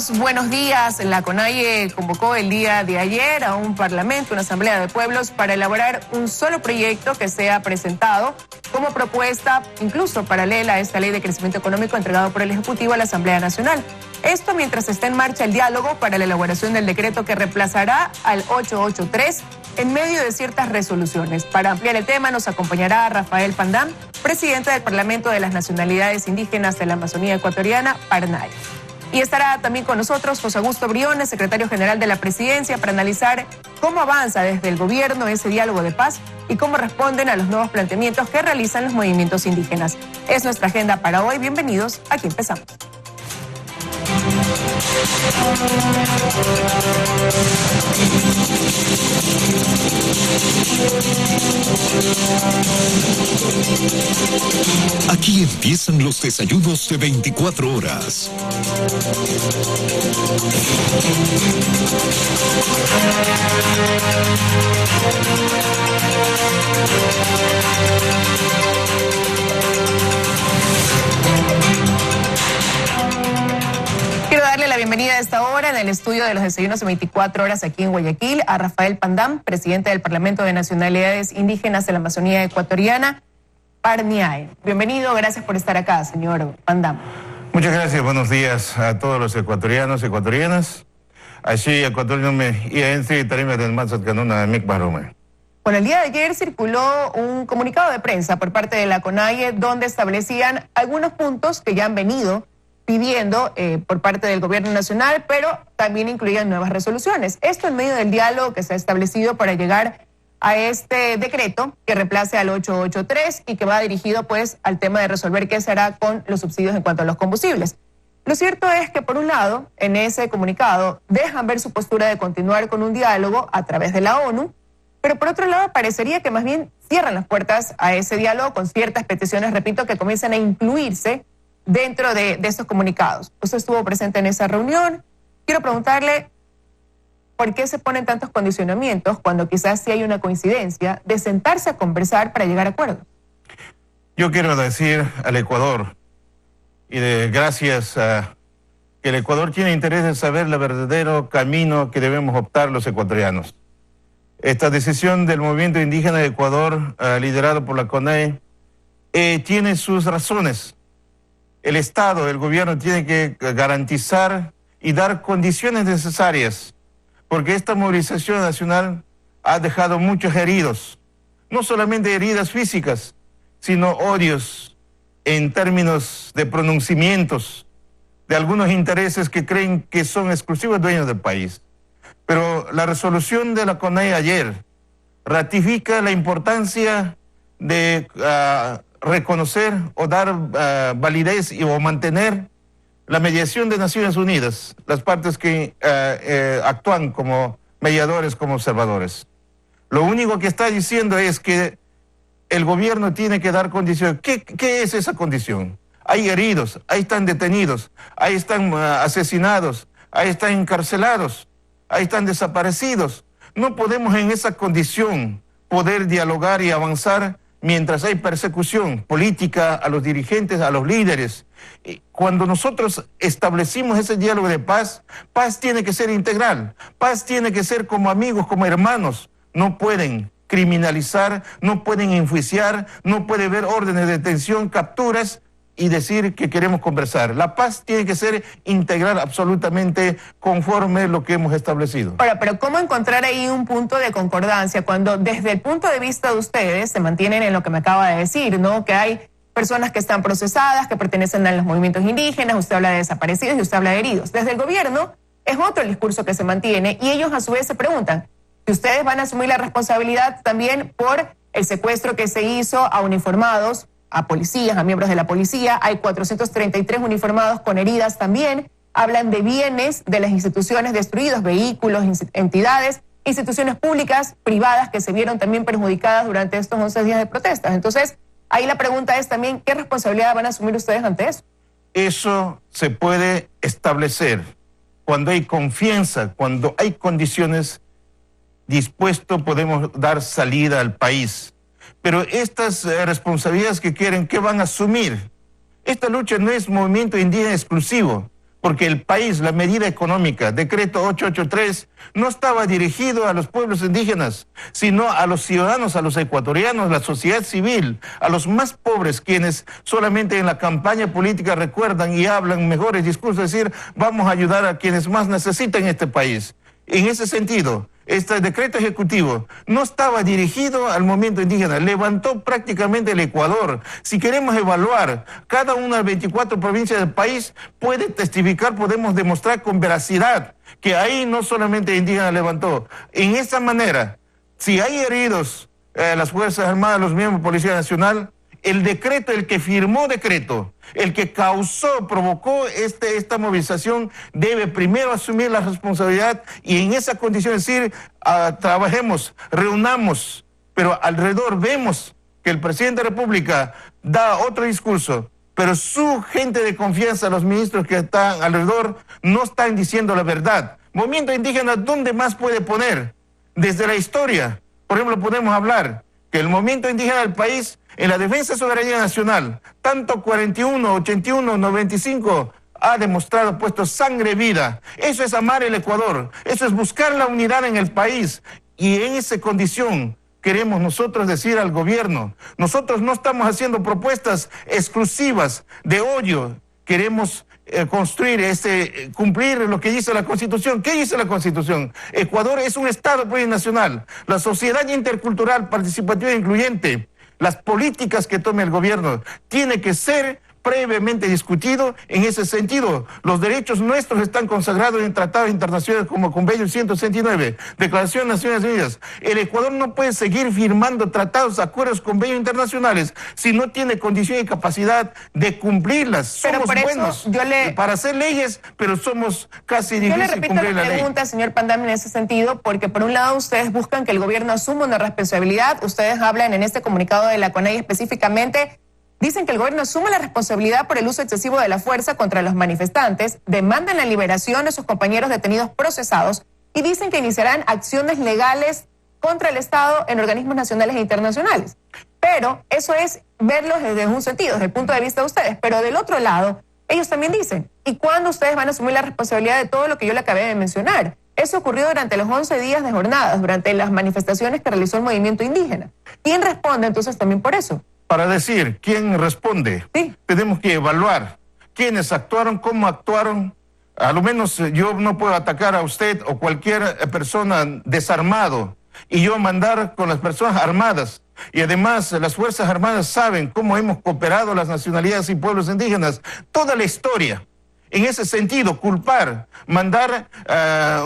Amigos, buenos días. La CONAIE convocó el día de ayer a un parlamento, una asamblea de pueblos, para elaborar un solo proyecto que sea presentado como propuesta, incluso paralela a esta ley de crecimiento económico entregado por el Ejecutivo a la Asamblea Nacional. Esto mientras está en marcha el diálogo para la elaboración del decreto que reemplazará al 883 en medio de ciertas resoluciones. Para ampliar el tema nos acompañará Rafael Pandam, presidente del Parlamento de las Nacionalidades Indígenas de la Amazonía Ecuatoriana, PARNAE. Y estará también con nosotros José Augusto Briones, secretario general de la Presidencia, para analizar cómo avanza desde el gobierno ese diálogo de paz y cómo responden a los nuevos planteamientos que realizan los movimientos indígenas. Es nuestra agenda para hoy. Bienvenidos, aquí empezamos. Aquí empiezan los desayunos de 24 horas. Quiero darle la bienvenida a esta hora en el estudio de los desayunos de 24 horas aquí en Guayaquil a Rafael Pandam, presidente del Parlamento de Nacionalidades Indígenas de la Amazonía Ecuatoriana, PARNAE. Bienvenido, gracias por estar acá, señor Pandam. Muchas gracias, buenos días a todos los ecuatorianos, ecuatorianas. Así, ecuatoriano y del Mansat Canuna Mick Barome. Bueno, el día de ayer circuló un comunicado de prensa por parte de la CONAIE donde establecían algunos puntos que ya han venido pidiendo por parte del gobierno nacional, pero también incluían nuevas resoluciones. Esto en medio del diálogo que se ha establecido para llegar a este decreto que reemplace al 883 y que va dirigido pues al tema de resolver qué se hará con los subsidios en cuanto a los combustibles. Lo cierto es que por un lado, en ese comunicado dejan ver su postura de continuar con un diálogo a través de la ONU, pero por otro lado parecería que más bien cierran las puertas a ese diálogo con ciertas peticiones, repito, que comienzan a incluirse dentro de estos comunicados. Usted estuvo presente en esa reunión. Quiero preguntarle por qué se ponen tantos condicionamientos cuando quizás sí hay una coincidencia de sentarse a conversar para llegar a acuerdos. Yo quiero decir al Ecuador, gracias a que el Ecuador tiene interés en saber el verdadero camino que debemos optar los ecuatorianos. Esta decisión del movimiento indígena de Ecuador, liderado por la CONAIE, tiene sus razones. El Estado, el gobierno tiene que garantizar y dar condiciones necesarias, porque esta movilización nacional ha dejado muchos heridos, no solamente heridas físicas, sino odios en términos de pronunciamientos de algunos intereses que creen que son exclusivos dueños del país. Pero la resolución de la CONAIE ayer ratifica la importancia de reconocer o dar validez o mantener la mediación de Naciones Unidas, las partes que actúan como mediadores, como observadores. Lo único que está diciendo es que el gobierno tiene que dar condiciones. ¿Qué es esa condición? Hay heridos, ahí están detenidos, ahí están asesinados, ahí están encarcelados, ahí están desaparecidos. No podemos en esa condición poder dialogar y avanzar mientras hay persecución política a los dirigentes, a los líderes. Cuando nosotros establecimos ese diálogo de paz, paz tiene que ser integral, paz tiene que ser como amigos, como hermanos. No pueden criminalizar, no pueden enjuiciar, no puede haber órdenes de detención, capturas y decir que queremos conversar. La paz tiene que ser integral absolutamente conforme lo que hemos establecido. Ahora, pero ¿cómo encontrar ahí un punto de concordancia cuando desde el punto de vista de ustedes se mantienen en lo que me acaba de decir, ¿no? Que hay personas que están procesadas, que pertenecen a los movimientos indígenas, usted habla de desaparecidos y usted habla de heridos. Desde el gobierno es otro el discurso que se mantiene y ellos a su vez se preguntan si ustedes van a asumir la responsabilidad también por el secuestro que se hizo a uniformados, a policías, a miembros de la policía. Hay 433 uniformados con heridas también. Hablan de bienes de las instituciones destruidos, vehículos, entidades, instituciones públicas, privadas que se vieron también perjudicadas durante estos 11 días de protestas. Entonces, ahí la pregunta es también, ¿qué responsabilidad van a asumir ustedes ante eso? Eso se puede establecer cuando hay confianza, cuando hay condiciones dispuestas, podemos dar salida al país. Pero estas responsabilidades que quieren, ¿qué van a asumir? Esta lucha no es movimiento indígena exclusivo. porque el país, la medida económica, decreto 883, no estaba dirigido a los pueblos indígenas, sino a los ciudadanos, a los ecuatorianos, la sociedad civil, a los más pobres, quienes solamente en la campaña política recuerdan y hablan mejores discursos, decir, vamos a ayudar a quienes más necesitan este país. En ese sentido, este decreto ejecutivo no estaba dirigido al movimiento indígena, levantó prácticamente el Ecuador. Si queremos evaluar cada una de las 24 provincias del país, puede testificar, podemos demostrar con veracidad que ahí no solamente indígena levantó. En esa manera, si hay heridos las Fuerzas Armadas, los miembros de Policía Nacional, el decreto, el que firmó decreto, el que causó, provocó esta movilización, debe primero asumir la responsabilidad y en esa condición decir, trabajemos, reunamos, pero alrededor vemos que el presidente de la República da otro discurso, pero su gente de confianza, los ministros que están alrededor, no están diciendo la verdad. Movimiento indígena, ¿dónde más puede poner? Desde la historia, por ejemplo, podemos hablar que el movimiento indígena del país en la defensa de soberanía nacional, tanto 41, 81, 95, ha demostrado, puesto sangre y vida. Eso es amar el Ecuador, eso es buscar la unidad en el país. Y en esa condición queremos nosotros decir al gobierno, nosotros no estamos haciendo propuestas exclusivas de odio, queremos construir, cumplir lo que dice la Constitución. ¿Qué dice la Constitución? Ecuador es un Estado plurinacional, la sociedad intercultural, participativa e incluyente. Las políticas que tome el gobierno tiene que ser previamente discutido en ese sentido. Los derechos nuestros están consagrados en tratados internacionales como Convenio 169, Declaración de Naciones Unidas. El Ecuador no puede seguir firmando tratados, acuerdos, convenios internacionales si no tiene condición y capacidad de cumplirlas. Pero somos buenos para hacer leyes, pero somos casi difíciles de cumplir la ley. Yo le repito la pregunta, señor Pandam, en ese sentido, porque por un lado ustedes buscan que el gobierno asuma una responsabilidad, ustedes hablan en este comunicado de la CONAIE específicamente. Dicen que el gobierno asume la responsabilidad por el uso excesivo de la fuerza contra los manifestantes, demandan la liberación de sus compañeros detenidos procesados y dicen que iniciarán acciones legales contra el Estado en organismos nacionales e internacionales. Pero eso es verlos desde un sentido, desde el punto de vista de ustedes. Pero del otro lado, ellos también dicen, ¿y cuándo ustedes van a asumir la responsabilidad de todo lo que yo le acabé de mencionar? Eso ocurrió durante los 11 días de jornadas, durante las manifestaciones que realizó el movimiento indígena. ¿Quién responde entonces también por eso? Para decir quién responde, sí, tenemos que evaluar quiénes actuaron, cómo actuaron. A lo menos yo no puedo atacar a usted o cualquier persona desarmado y yo mandar con las personas armadas. Y además las Fuerzas Armadas saben cómo hemos cooperado las nacionalidades y pueblos indígenas, toda la historia. En ese sentido, culpar, mandar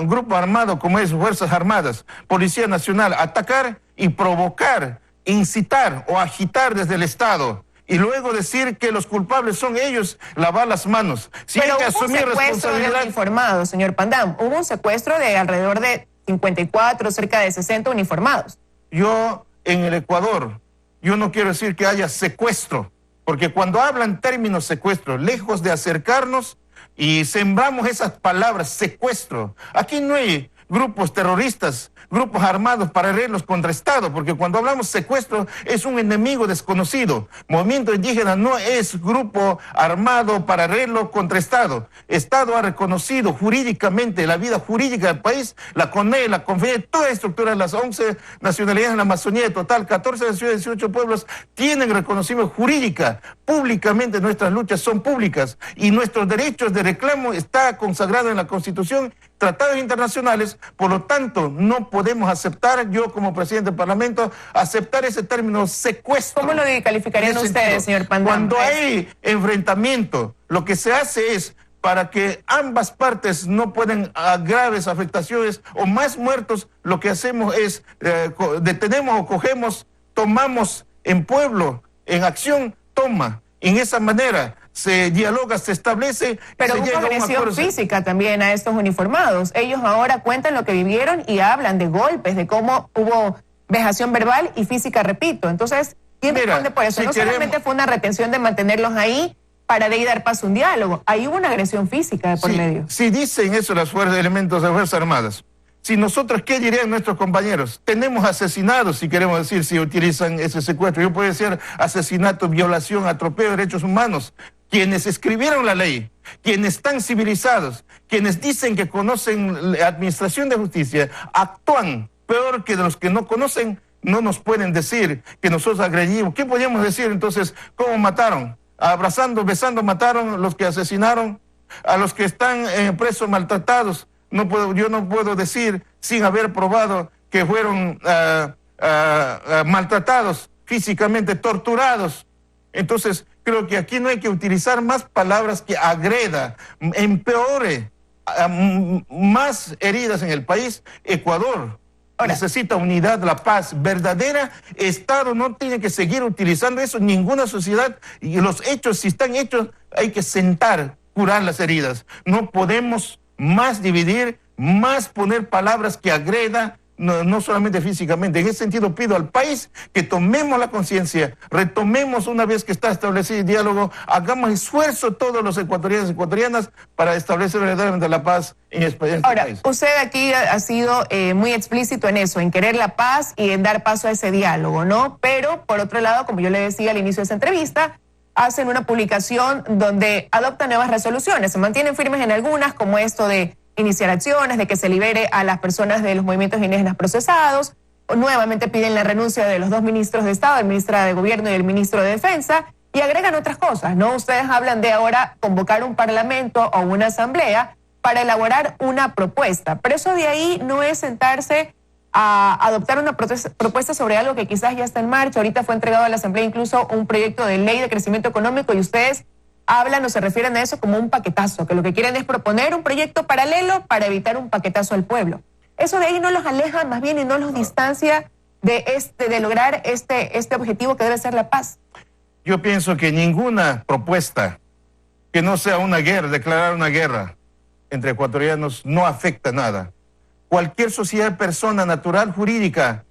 un grupo armado como es Fuerzas Armadas, Policía Nacional, atacar y provocar, incitar o agitar desde el Estado y luego decir que los culpables son ellos, lavar las manos. Si pero hay que asumir responsabilidad. De uniformados, señor Pandam. Hubo un secuestro de alrededor de 54, cerca de 60 uniformados. Yo, en el Ecuador, yo no quiero decir que haya secuestro, porque cuando hablan términos secuestro, lejos de acercarnos y sembramos esas palabras, secuestro, aquí no hay grupos terroristas, grupos armados paralelos contra Estado, porque cuando hablamos secuestro es un enemigo desconocido. Movimiento indígena no es grupo armado paralelo contra Estado. Estado ha reconocido jurídicamente la vida jurídica del país, la CONAIE, la CONFENIE, toda estructura de las 11 nacionalidades en la Amazonía, total 14 naciones, 18 pueblos, tienen reconocimiento jurídica. Públicamente nuestras luchas son públicas y nuestros derechos de reclamo está consagrado en la Constitución, tratados internacionales, por lo tanto no podemos aceptar, yo como presidente del Parlamento, aceptar ese término secuestro. ¿Cómo lo calificarían ustedes, señor Pandam? Cuando hay enfrentamiento, lo que se hace es, para que ambas partes no puedan graves afectaciones o más muertos, lo que hacemos es detenemos o cogemos, tomamos en pueblo, en acción, toma. En esa manera se dialoga, se establece. Pero hubo agresión física también a estos uniformados. Ellos ahora cuentan lo que vivieron y hablan de golpes, de cómo hubo vejación verbal y física, repito. Entonces, ¿quién responde por eso? No solamente fue una retención de mantenerlos ahí para de ahí dar paso a un diálogo. Ahí hubo una agresión física de por medio. Si dicen eso las fuerzas, elementos de las Fuerzas Armadas, si nosotros, ¿qué dirían nuestros compañeros? Tenemos asesinados, si queremos decir, si utilizan ese secuestro. Yo puedo decir asesinato, violación, atropello de derechos humanos. quienes escribieron la ley, quienes están civilizados, quienes dicen que conocen la administración de justicia, actúan peor que de los que no conocen. No nos pueden decir que nosotros agredimos. ¿Qué podríamos decir entonces? ¿Cómo mataron? Abrazando, besando, mataron los que asesinaron, a los que están presos maltratados. Yo no puedo decir sin haber probado que fueron maltratados físicamente, torturados. Entonces, creo que aquí no hay que utilizar más palabras que agreda, empeore, más heridas en el país. Ecuador necesita unidad, la paz verdadera. Estado no tiene que seguir utilizando eso, ninguna sociedad. Y los hechos, si están hechos, hay que sentar, curar las heridas. No podemos más dividir, más poner palabras que agreda, no solamente físicamente. En ese sentido pido al país que tomemos la conciencia, retomemos una vez que está establecido el diálogo, hagamos esfuerzo todos los ecuatorianos y ecuatorianas para establecer verdaderamente la paz en este país. Ahora, usted aquí ha sido muy explícito en eso, en querer la paz y en dar paso a ese diálogo, ¿no? Pero, por otro lado, como yo le decía al inicio de esa entrevista, hacen una publicación donde adoptan nuevas resoluciones, se mantienen firmes en algunas, como esto de iniciar acciones, de que se libere a las personas de los movimientos indígenas procesados. Nuevamente piden la renuncia de los 2 ministros de Estado, el ministro de Gobierno y el ministro de Defensa, y agregan otras cosas, ¿no? Ustedes hablan de ahora convocar un parlamento o una asamblea para elaborar una propuesta, pero eso de ahí no es sentarse a adoptar una propuesta sobre algo que quizás ya está en marcha. Ahorita fue entregado a la asamblea incluso un proyecto de ley de crecimiento económico y ustedes hablan o se refieren a eso como un paquetazo, que lo que quieren es proponer un proyecto paralelo para evitar un paquetazo al pueblo. Eso de ahí no los aleja más bien y no los distancia de lograr este objetivo que debe ser la paz. Yo pienso que ninguna propuesta que no sea una guerra, declarar una guerra entre ecuatorianos, no afecta nada. Cualquier sociedad, persona natural, jurídica,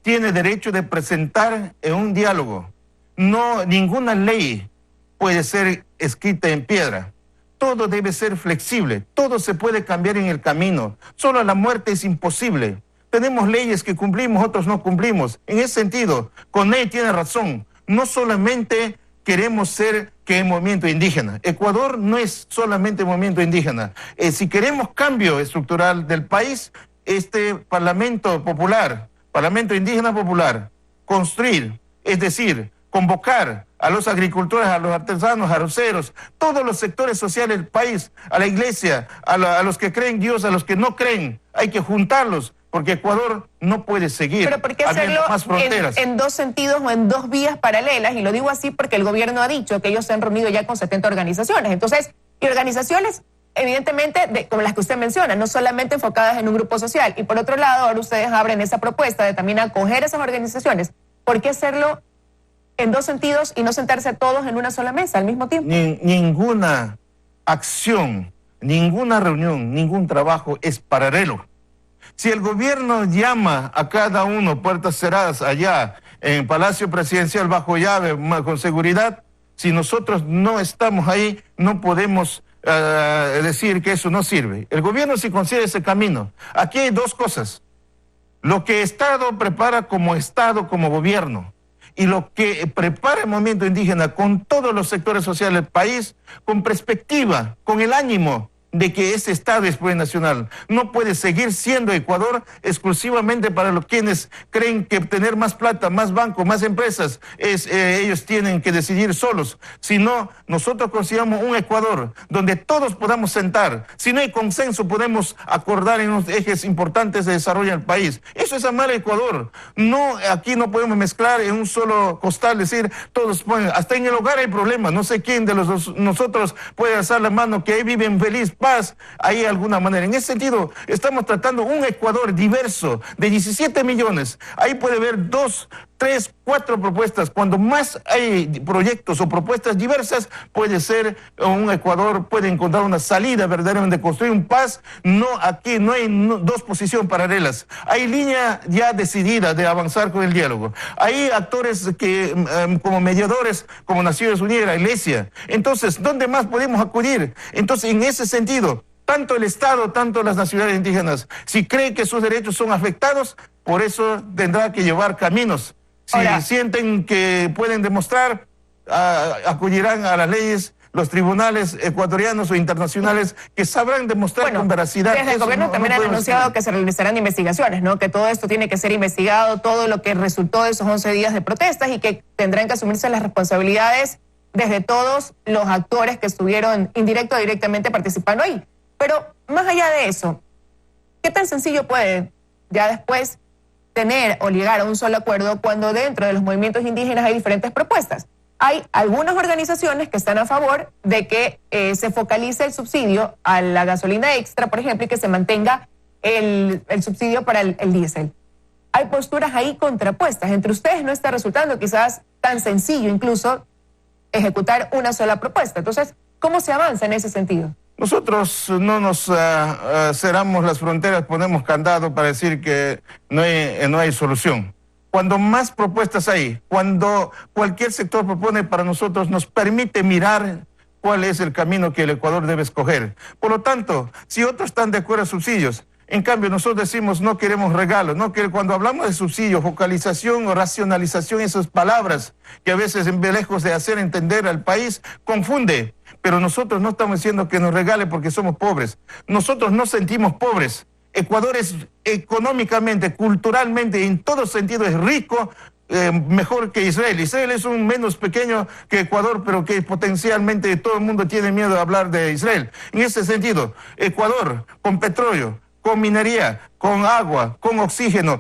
tiene derecho de presentar en un diálogo. No, ninguna ley puede ser escrita en piedra. Todo debe ser flexible, todo se puede cambiar en el camino. Solo la muerte es imposible. Tenemos leyes que cumplimos, otros no cumplimos. En ese sentido, Coney tiene razón. No solamente queremos ser que el movimiento indígena. Ecuador no es solamente movimiento indígena. Si queremos cambio estructural del país, este Parlamento Popular, Parlamento Indígena Popular, construir, es decir, convocar a los agricultores, a los artesanos, arroceros, todos los sectores sociales del país, a la iglesia, a los que creen Dios, a los que no creen, hay que juntarlos, porque Ecuador no puede seguir. Pero ¿por qué hacerlo más fronteras? En 2 sentidos o en 2 vías paralelas? Y lo digo así porque el gobierno ha dicho que ellos se han reunido ya con 70 organizaciones. Entonces, y organizaciones evidentemente como las que usted menciona, no solamente enfocadas en un grupo social. Y por otro lado, ahora ustedes abren esa propuesta de también acoger esas organizaciones. ¿Por qué hacerlo en 2 sentidos y no sentarse todos en una sola mesa al mismo tiempo? Ninguna acción, ninguna reunión, ningún trabajo es paralelo. Si el gobierno llama a cada uno puertas cerradas allá en Palacio Presidencial bajo llave, con seguridad, si nosotros no estamos ahí, no podemos decir que eso no sirve. El gobierno sí consigue ese camino. Aquí hay 2 cosas. Lo que Estado prepara como Estado, como gobierno, y lo que prepara el movimiento indígena con todos los sectores sociales del país, con perspectiva, con el ánimo de que ese Estado es plurinacional. No puede seguir siendo Ecuador exclusivamente para los quienes creen que tener más plata, más bancos, más empresas, ellos tienen que decidir solos. Sino nosotros consideramos un Ecuador donde todos podamos sentar. Si no hay consenso, podemos acordar en los ejes importantes de desarrollo del país. Eso es amar a Ecuador. No, aquí no podemos mezclar en un solo costal, decir, todos pueden, hasta en el hogar hay problemas. No sé quién de nosotros puede alzar la mano que ahí viven feliz, paz, ahí de alguna manera. En ese sentido, estamos tratando un Ecuador diverso de 17 millones. Ahí puede haber 2, 3, 4 propuestas. Cuando más hay proyectos o propuestas diversas, puede ser un Ecuador, puede encontrar una salida verdaderamente de construir un paz. No, aquí no hay 2 posiciones paralelas. Hay línea ya decidida de avanzar con el diálogo. Hay actores que, como mediadores, como Naciones Unidas, la Iglesia. Entonces, ¿dónde más podemos acudir? Entonces, en ese sentido, tanto el Estado, tanto las nacionalidades indígenas, si creen que sus derechos son afectados, por eso tendrá que llevar caminos. Si sienten que pueden demostrar, acudirán a las leyes los tribunales ecuatorianos o internacionales que sabrán demostrar con veracidad. Desde el gobierno también han anunciado que se realizarán investigaciones, ¿no? Que todo esto tiene que ser investigado, todo lo que resultó de esos 11 días de protestas y que tendrán que asumirse las responsabilidades desde todos los actores que estuvieron indirecto o directamente participando ahí. Pero más allá de eso, ¿qué tan sencillo puede ya después tener o llegar a un solo acuerdo cuando dentro de los movimientos indígenas hay diferentes propuestas? Hay algunas organizaciones que están a favor de que se focalice el subsidio a la gasolina extra, por ejemplo, y que se mantenga el subsidio para el diésel. Hay posturas ahí contrapuestas. Entre ustedes no está resultando quizás tan sencillo incluso ejecutar una sola propuesta. Entonces, ¿cómo se avanza en ese sentido? Nosotros no nos cerramos las fronteras, ponemos candado para decir que no hay solución. Cuando más propuestas hay, cuando cualquier sector propone, para nosotros nos permite mirar cuál es el camino que el Ecuador debe escoger. Por lo tanto, si otros están de acuerdo a subsidios, en cambio nosotros decimos no queremos regalos, no que cuando hablamos de subsidio, focalización o racionalización, esas palabras que a veces lejos de hacer entender al país, confunde. Pero nosotros no estamos diciendo que nos regale porque somos pobres. Nosotros no sentimos pobres. Ecuador es económicamente, culturalmente, en todo sentido es rico, mejor que Israel. Israel es un menos pequeño que Ecuador, pero que potencialmente todo el mundo tiene miedo de hablar de Israel. En ese sentido, Ecuador, con petróleo, con minería, con agua, con oxígeno,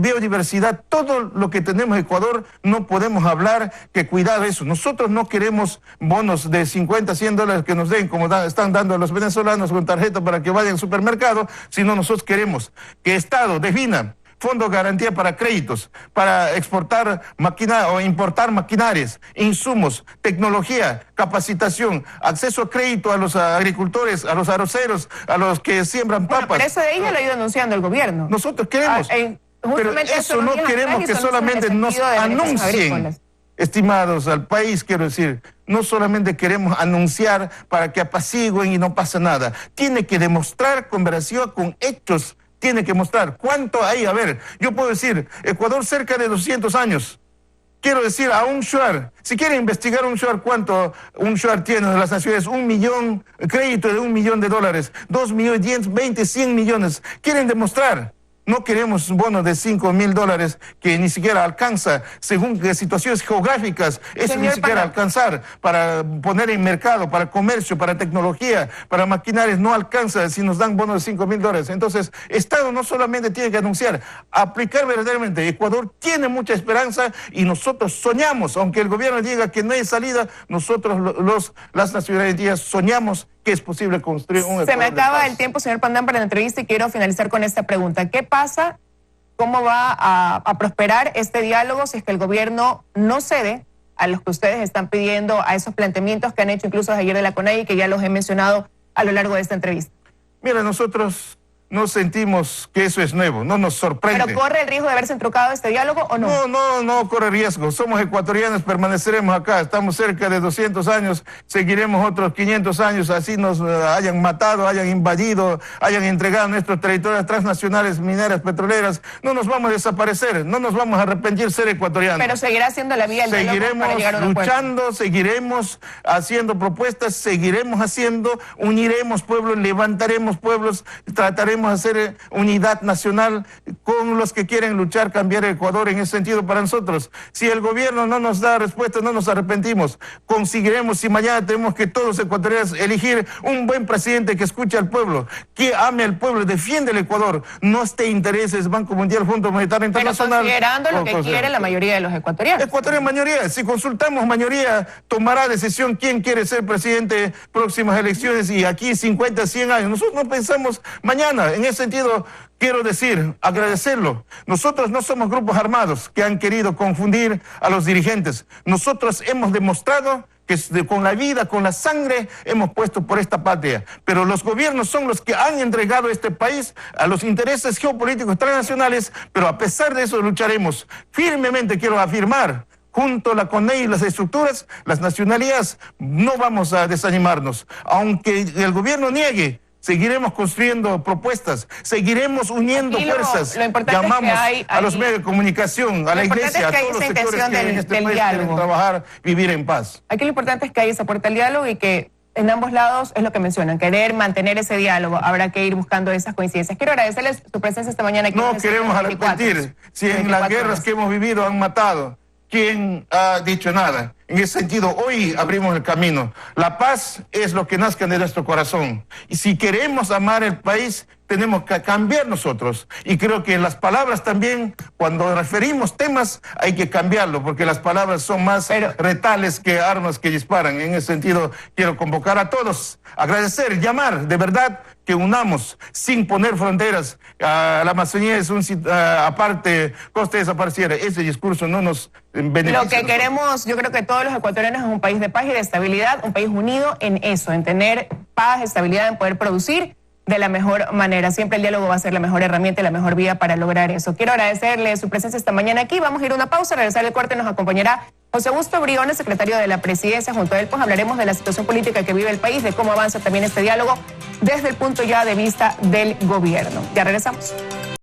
biodiversidad, todo lo que tenemos en Ecuador, no podemos hablar que cuidar eso. Nosotros no queremos bonos de 50, 100 dólares que nos den, como están dando a los venezolanos con tarjeta para que vayan al supermercado, sino nosotros queremos que Estado defina fondo de garantía para créditos, para exportar maquinaria o importar maquinarias, insumos, tecnología, capacitación, acceso a crédito a los agricultores, a los arroceros, a los que siembran papas. Pero eso de ahí ya lo ha ido anunciando el gobierno. Nosotros queremos, pero eso no queremos que solamente nos anuncien, estimados al país, quiero decir, no solamente queremos anunciar para que apacigüen y no pasa nada. Tiene que demostrar con veracidad, con hechos. Tiene que mostrar cuánto hay. A ver, yo puedo decir, Ecuador cerca de 200 años. Quiero decir, a un shuar, si quieren investigar un shuar, ¿cuánto un shuar tiene de las naciones? 1 millón, crédito de $1 millón, 2 millones, 10, 20, 100 millones. Quieren demostrar. No queremos un bono de $5.000 que ni siquiera alcanza, según situaciones geográficas, eso ni siquiera alcanzar para poner en mercado, para comercio, para tecnología, para maquinarias, no alcanza si nos dan bonos de $5.000. Entonces, Estado no solamente tiene que anunciar, aplicar verdaderamente. Ecuador tiene mucha esperanza y nosotros soñamos, aunque el gobierno diga que no hay salida, nosotros las nacionalidades soñamos que es posible construir un Ecuador. Se me acaba el tiempo, señor Pandán, para la entrevista y quiero finalizar con esta pregunta. ¿Qué pasa? ¿Cómo va a prosperar este diálogo si es que el gobierno no cede a los que ustedes están pidiendo, a esos planteamientos que han hecho incluso ayer de la CONAIE y que ya los he mencionado a lo largo de esta entrevista? Mira, nosotros no sentimos que eso es nuevo, no nos sorprende. ¿Pero corre el riesgo de haberse entroncado este diálogo o no? No corre riesgo. Somos ecuatorianos, permaneceremos acá. Estamos cerca de 200 años, seguiremos otros 500 años, así nos hayan matado, hayan invadido, hayan entregado nuestros territorios transnacionales, mineras, petroleras. No nos vamos a desaparecer, no nos vamos a arrepentir ser ecuatorianos. Pero seguirá siendo la vía del diálogo para llegar a un acuerdo. Seguiremos luchando, seguiremos haciendo propuestas, seguiremos haciendo, uniremos pueblos, levantaremos pueblos, trataremos de hacer unidad nacional con los que quieren luchar, cambiar el Ecuador en ese sentido para nosotros. Si el gobierno no nos da respuesta, no nos arrepentimos. Conseguiremos, si mañana tenemos que todos los ecuatorianos elegir un buen presidente que escuche al pueblo, que ame al pueblo, defiende el Ecuador, no esté intereses Banco Mundial, Fondo Monetario Internacional. Pero considerando lo que quiere la mayoría de los ecuatorianos. Ecuatorianos, mayoría. Si consultamos mayoría, tomará decisión quién quiere ser presidente próximas elecciones y aquí 50, 100 años. Nosotros no pensamos mañana. En ese sentido, quiero decir, agradecerlo. Nosotros no somos grupos armados que han querido confundir a los dirigentes. Nosotros hemos demostrado que con la vida, con la sangre, hemos puesto por esta patria. Pero los gobiernos son los que han entregado este país a los intereses geopolíticos transnacionales, pero a pesar de eso lucharemos. Firmemente quiero afirmar, junto a la CONAIE y las estructuras, las nacionalidades, no vamos a desanimarnos. Aunque el gobierno niegue, seguiremos construyendo propuestas, seguiremos uniendo fuerzas. Lo importante llamamos es que hay a los medios de comunicación, a la iglesia, a todos los sectores que en este país quieren trabajar, vivir en paz. Aquí lo importante es que hay esa puerta al diálogo y que en ambos lados es lo que mencionan, querer mantener ese diálogo. Habrá que ir buscando esas coincidencias. Quiero agradecerles su presencia esta mañana aquí. No queremos repetir si en las guerras que hemos vivido han matado. ¿Quién ha dicho nada? En ese sentido, hoy abrimos el camino. La paz es lo que nazca de nuestro corazón. Y si queremos amar el país, tenemos que cambiar nosotros. Y creo que las palabras también, cuando referimos temas, hay que cambiarlo, porque las palabras son más retales que armas que disparan. En ese sentido, quiero convocar a todos, agradecer, llamar, de verdad, que unamos sin poner fronteras. La Amazonía es aparte, costa desapareciera. Ese discurso no nos beneficia. Lo que queremos, yo creo que todos los ecuatorianos, es un país de paz y de estabilidad, un país unido en eso, en tener paz, estabilidad, en poder producir de la mejor manera. Siempre el diálogo va a ser la mejor herramienta y la mejor vía para lograr eso. Quiero agradecerle su presencia esta mañana aquí. Vamos a ir a una pausa, regresar al corte, nos acompañará José Augusto Briones, secretario de la Presidencia. Junto a él, pues hablaremos de la situación política que vive el país, de cómo avanza también este diálogo desde el punto ya de vista del gobierno. Ya regresamos.